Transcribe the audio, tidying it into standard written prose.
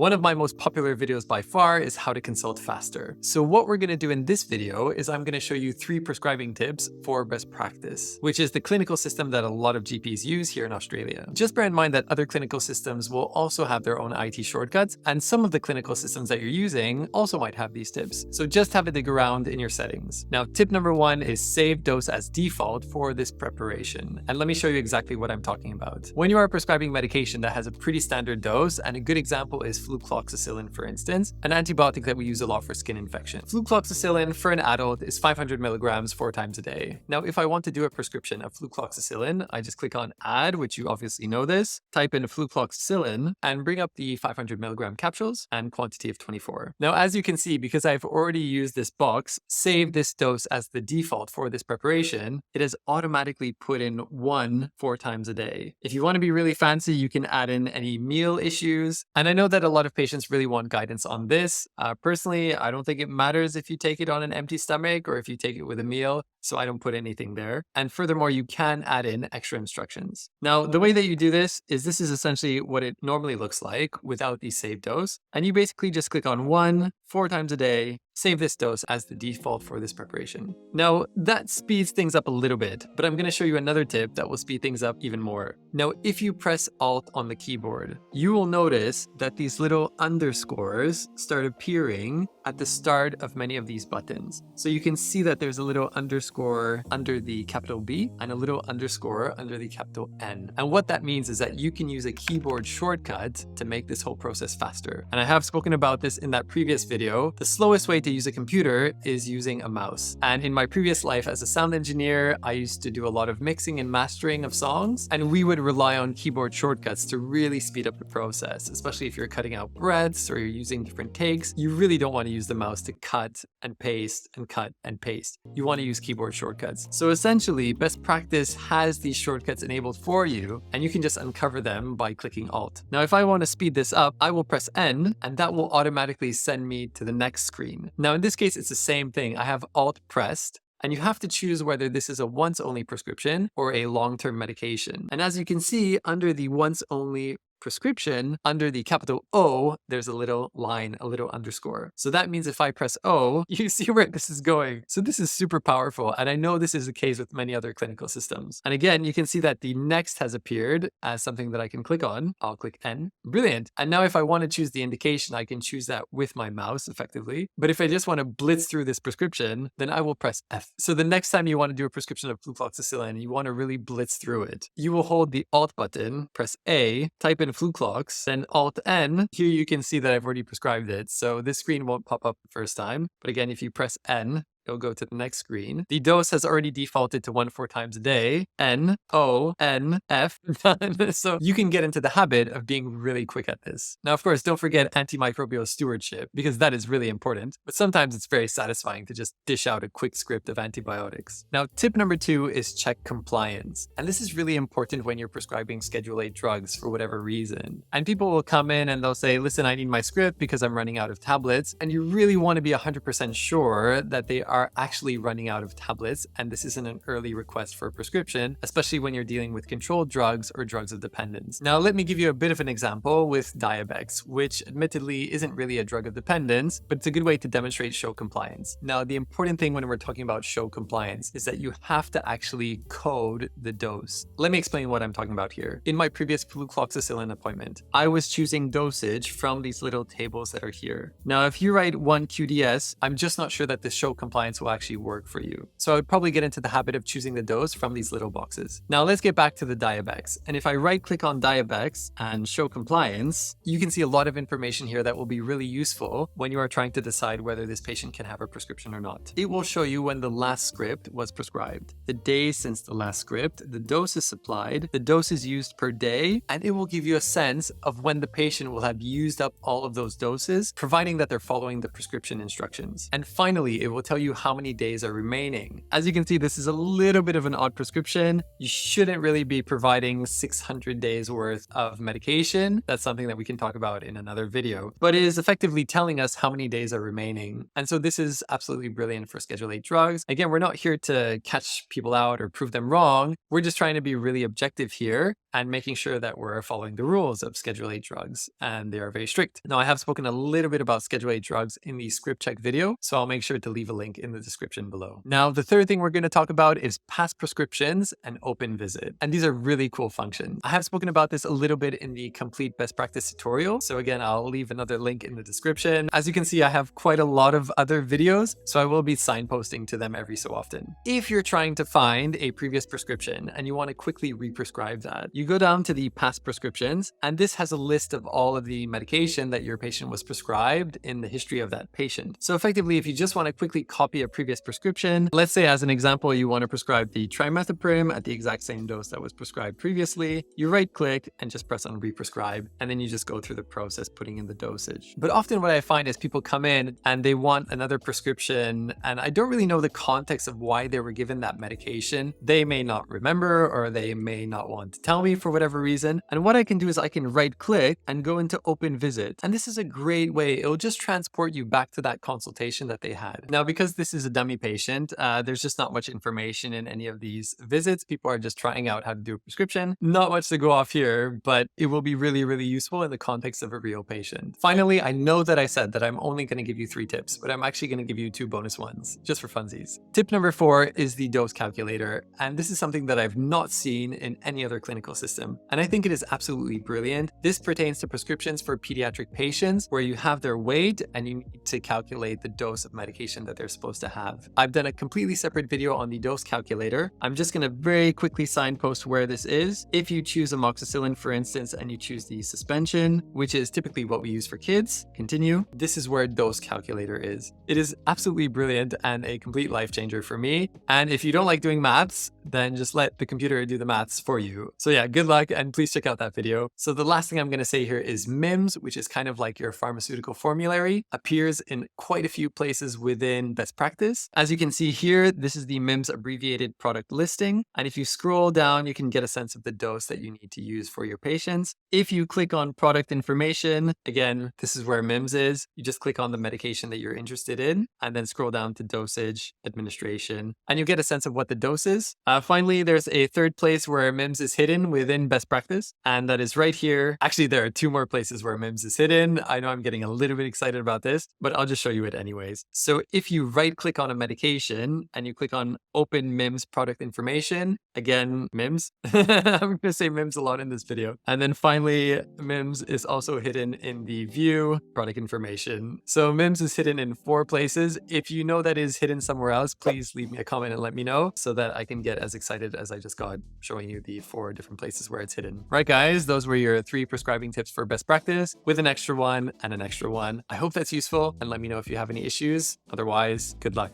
One of my most popular videos by far is how to consult faster. So what we're going to do in this video is I'm going to show you 3 prescribing tips for best practice, which is the clinical system that a lot of GPs use here in Australia. Just bear in mind that other clinical systems will also have their own IT shortcuts, and some of the clinical systems that you're using also might have these tips. So just have a dig around in your settings. Now, tip number 1 is save dose as default for this preparation. And let me show you exactly what I'm talking about. When you are prescribing medication that has a pretty standard dose, and a good example is flucloxacillin, for instance, an antibiotic that we use a lot for skin infection. Flucloxacillin for an adult is 500 milligrams 4 times a day. Now, if I want to do a prescription of flucloxacillin, I just click on add, which you obviously know this, type in flucloxacillin and bring up the 500 milligram capsules and quantity of 24. Now, as you can see, because I've already used this box, save this dose as the default for this preparation, it has automatically put in 1 4 times a day. If you want to be really fancy, you can add in any meal issues. And I know that a lot of patients really want guidance on this. Personally, I don't think it matters if you take it on an empty stomach or if you take it with a meal, so I don't put anything there. And furthermore, you can add in extra instructions. Now, the way that you do this is essentially what it normally looks like without the save dose. And you basically just click on 1 4 times a day, save this dose as the default for this preparation. Now, that speeds things up a little bit, but I'm going to show you another tip that will speed things up even more. Now, if you press Alt on the keyboard, you will notice that these little underscores start appearing at the start of many of these buttons. So you can see that there's a little underscore under the capital B and a little underscore under the capital N. And what that means is that you can use a keyboard shortcut to make this whole process faster. And I have spoken about this in that previous video. The slowest way to use a computer is using a mouse. And in my previous life as a sound engineer, I used to do a lot of mixing and mastering of songs, and we would rely on keyboard shortcuts to really speed up the process, especially if you're cutting out breaths or you're using different takes. You really don't want to use the mouse to cut and paste and cut and paste. You want to use keyboard shortcuts. So essentially, best practice has these shortcuts enabled for you, and you can just uncover them by clicking Alt. Now, if I want to speed this up, I will press N, and that will automatically send me to the next screen. Now, in this case, it's the same thing. I have Alt pressed, and you have to choose whether this is a once-only prescription or a long-term medication. And as you can see, under the once-only prescription, under the capital O, there's a little line, a little underscore. So that means if I press O, you see where this is going. So this is super powerful. And I know this is the case with many other clinical systems. And again, you can see that the next has appeared as something that I can click on. I'll click N. Brilliant. And now if I want to choose the indication, I can choose that with my mouse effectively. But if I just want to blitz through this prescription, then I will press F. So the next time you want to do a prescription of flucloxacillin and you want to really blitz through it, you will hold the Alt button, press A, type in Fluclox, then Alt N. Here you can see that I've already prescribed it, so this screen won't pop up the first time. But again, if you press N, it'll go to the next screen. The dose has already defaulted to 1 4 times a day. N, O, N, F. So you can get into the habit of being really quick at this. Now, of course, don't forget antimicrobial stewardship, because that is really important. But sometimes it's very satisfying to just dish out a quick script of antibiotics. Now, tip number 2 is check compliance. And this is really important when you're prescribing Schedule A drugs for whatever reason. And people will come in and they'll say, listen, I need my script because I'm running out of tablets. And you really want to be 100% sure that they are actually running out of tablets, and this isn't an early request for a prescription, especially when you're dealing with controlled drugs or drugs of dependence. Now, let me give you a bit of an example with Diabex, which admittedly isn't really a drug of dependence, but it's a good way to demonstrate show compliance. Now, the important thing when we're talking about show compliance is that you have to actually code the dose. Let me explain what I'm talking about here. In my previous flucloxacillin appointment, I was choosing dosage from these little tables that are here. Now, if you write 1 QDS, I'm just not sure that the show compliance will actually work for you. So I would probably get into the habit of choosing the dose from these little boxes. Now let's get back to the Diabex. And if I right click on Diabex and show compliance, you can see a lot of information here that will be really useful when you are trying to decide whether this patient can have a prescription or not. It will show you when the last script was prescribed, the days since the last script, the doses supplied, the doses used per day, and it will give you a sense of when the patient will have used up all of those doses, providing that they're following the prescription instructions. And finally, it will tell you you how many days are remaining. As you can see, this is a little bit of an odd prescription. You shouldn't really be providing 600 days worth of medication. That's something that we can talk about in another video, but it is effectively telling us how many days are remaining. And so this is absolutely brilliant for Schedule 8 drugs. Again, we're not here to catch people out or prove them wrong. We're just trying to be really objective here and making sure that we're following the rules of Schedule 8 drugs, and they are very strict. Now, I have spoken a little bit about Schedule 8 drugs in the script check video, so I'll make sure to leave a link in the description below. Now, the third thing we're going to talk about is past prescriptions and open visit. And these are really cool functions. I have spoken about this a little bit in the complete best practice tutorial. So again, I'll leave another link in the description. As you can see, I have quite a lot of other videos, so I will be signposting to them every so often. If you're trying to find a previous prescription and you want to quickly re-prescribe that, you go down to the past prescriptions, and this has a list of all of the medication that your patient was prescribed in the history of that patient. So effectively, if you just want to quickly copy a previous prescription, let's say as an example, you want to prescribe the trimethoprim at the exact same dose that was prescribed previously, you right click and just press on re-prescribe, and then you just go through the process putting in the dosage. But often what I find is people come in and they want another prescription, and I don't really know the context of why they were given that medication. They may not remember, or they may not want to tell me for whatever reason. And what I can do is I can right click and go into open visit. And this is a great way. It'll just transport you back to that consultation that they had. Now, because this is a dummy patient, there's just not much information in any of these visits. People are just trying out how to do a prescription. Not much to go off here, but it will be really, really useful in the context of a real patient. Finally, I know that I said that I'm only going to give you 3 tips, but I'm actually going to give you 2 bonus ones just for funsies. Tip number 4 is the dose calculator. And this is something that I've not seen in any other clinical system. And I think it is absolutely brilliant. This pertains to prescriptions for pediatric patients where you have their weight and you need to calculate the dose of medication that they're supposed to have. I've done a completely separate video on the dose calculator. I'm just going to very quickly signpost where this is. If you choose amoxicillin, for instance, and you choose the suspension, which is typically what we use for kids, continue. This is where dose calculator is. It is absolutely brilliant and a complete life changer for me. And if you don't like doing maths, then just let the computer do the maths for you. So yeah, good luck, and please check out that video. So the last thing I'm going to say here is MIMS, which is kind of like your pharmaceutical formulary, appears in quite a few places within best practice. As you can see here, this is the MIMS abbreviated product listing. And if you scroll down, you can get a sense of the dose that you need to use for your patients. If you click on product information, again, this is where MIMS is. You just click on the medication that you're interested in and then scroll down to dosage, administration, and you'll get a sense of what the dose is. Finally, there's a third place where MIMS is hidden within best practice, and that is right here. Actually, there are 2 more places where MIMS is hidden. I know I'm getting a little bit excited about this, but I'll just show you it anyways. So if you right click on a medication and you click on open MIMS product information, again, MIMS, I'm going to say MIMS a lot in this video. And then finally, MIMS is also hidden in the view product information. So MIMS is hidden in 4 places. If you know that is hidden somewhere else, please leave me a comment and let me know so that I can get as excited as I just got showing you the 4 different places where it's hidden. Right, guys, those were your 3 prescribing tips for best practice with an extra one and an extra one. I hope that's useful, and let me know if you have any issues. Otherwise, good luck.